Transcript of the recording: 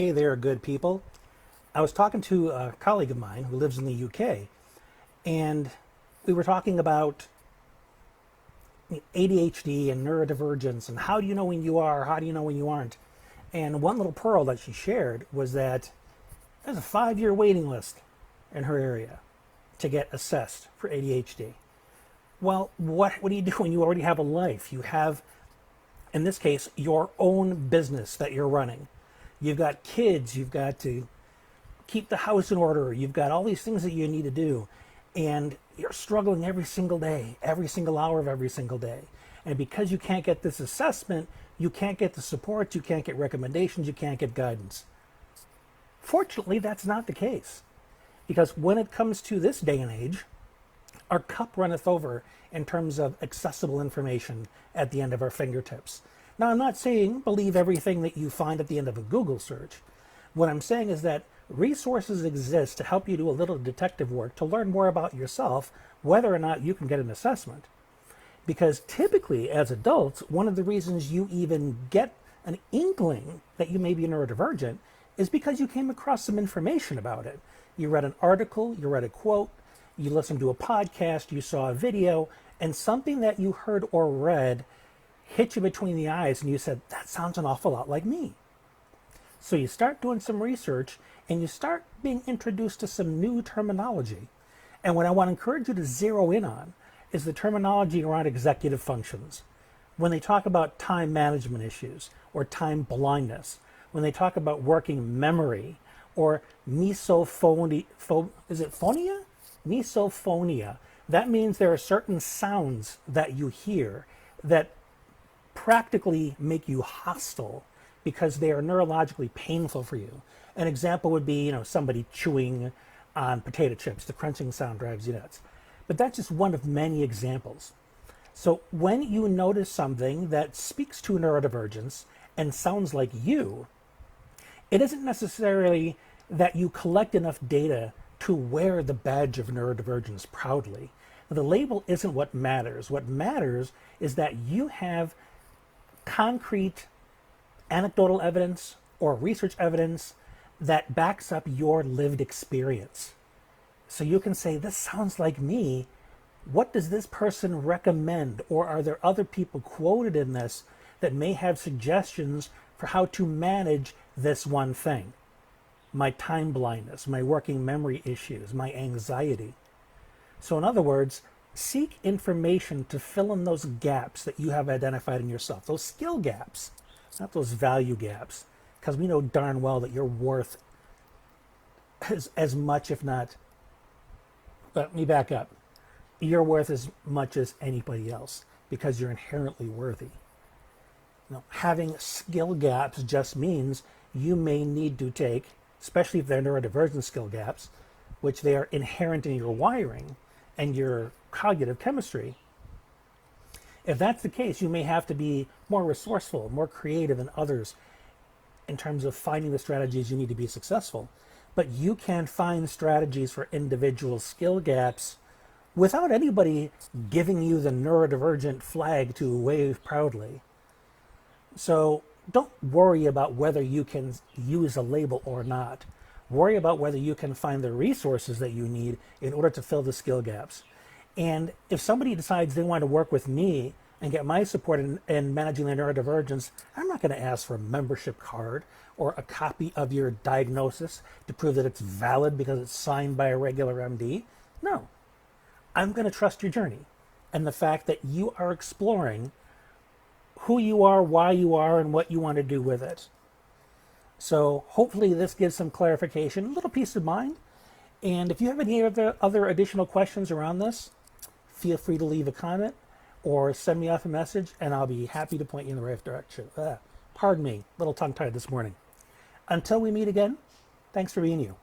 Hey there, good people. I was talking to a colleague of mine who lives in the UK, and we were talking about ADHD and neurodivergence and how do you know when you are, how do you know when you aren't. And one little pearl that she shared was that there's a 5-year waiting list in her area to get assessed for ADHD. Well, what do you do when you already have a life? You have, in this case, your own business that you're running. You've got kids, you've got to keep the house in order, you've got all these things that you need to do, and you're struggling every single day, every single hour of every single day. And because you can't get this assessment, you can't get the support, you can't get recommendations, you can't get guidance. Fortunately, that's not the case. Because when it comes to this day and age, our cup runneth over in terms of accessible information at the end of our fingertips. Now, I'm not saying believe everything that you find at the end of a Google search. What I'm saying is that resources exist to help you do a little detective work to learn more about yourself, whether or not you can get an assessment. Because typically, as adults, one of the reasons you even get an inkling that you may be neurodivergent is because you came across some information about it. You read an article, you read a quote, you listened to a podcast, you saw a video, and something that you heard or read hit you between the eyes and you said, that sounds an awful lot like me. So you start doing some research and you start being introduced to some new terminology. And what I want to encourage you to zero in on is the terminology around executive functions. When they talk about time management issues or time blindness, when they talk about working memory or misophonia, is it phonia? Misophonia. That means there are certain sounds that you hear that practically make you hostile because they are neurologically painful for you. An example would be, somebody chewing on potato chips. The crunching sound drives you nuts. But that's just one of many examples. So when you notice something that speaks to neurodivergence and sounds like you, it isn't necessarily that you collect enough data to wear the badge of neurodivergence proudly. The label isn't what matters. What matters is that you have concrete anecdotal evidence or research evidence that backs up your lived experience. So you can say, this sounds like me. What does this person recommend? Or are there other people quoted in this that may have suggestions for how to manage this one thing? My time blindness, my working memory issues, my anxiety. So in other words, seek information to fill in those gaps that you have identified in yourself, those skill gaps, not those value gaps, because we know darn well that you're worth as much, if not, let me back up. You're worth as much as anybody else because you're inherently worthy. Having skill gaps just means you may need to take, especially if they're neurodivergent skill gaps, which they are inherent in your wiring and your cognitive chemistry. If that's the case, you may have to be more resourceful, more creative than others in terms of finding the strategies you need to be successful. But you can find strategies for individual skill gaps without anybody giving you the neurodivergent flag to wave proudly. So don't worry about whether you can use a label or not. Worry about whether you can find the resources that you need in order to fill the skill gaps. And if somebody decides they want to work with me and get my support in managing their neurodivergence, I'm not going to ask for a membership card or a copy of your diagnosis to prove that it's valid because it's signed by a regular MD. No, I'm going to trust your journey and the fact that you are exploring who you are, why you are, and what you want to do with it. So hopefully this gives some clarification, a little peace of mind. And if you have any other additional questions around this, feel free to leave a comment or send me off a message and I'll be happy to point you in the right direction. Pardon me, a little tongue-tied this morning. Until we meet again, thanks for being you.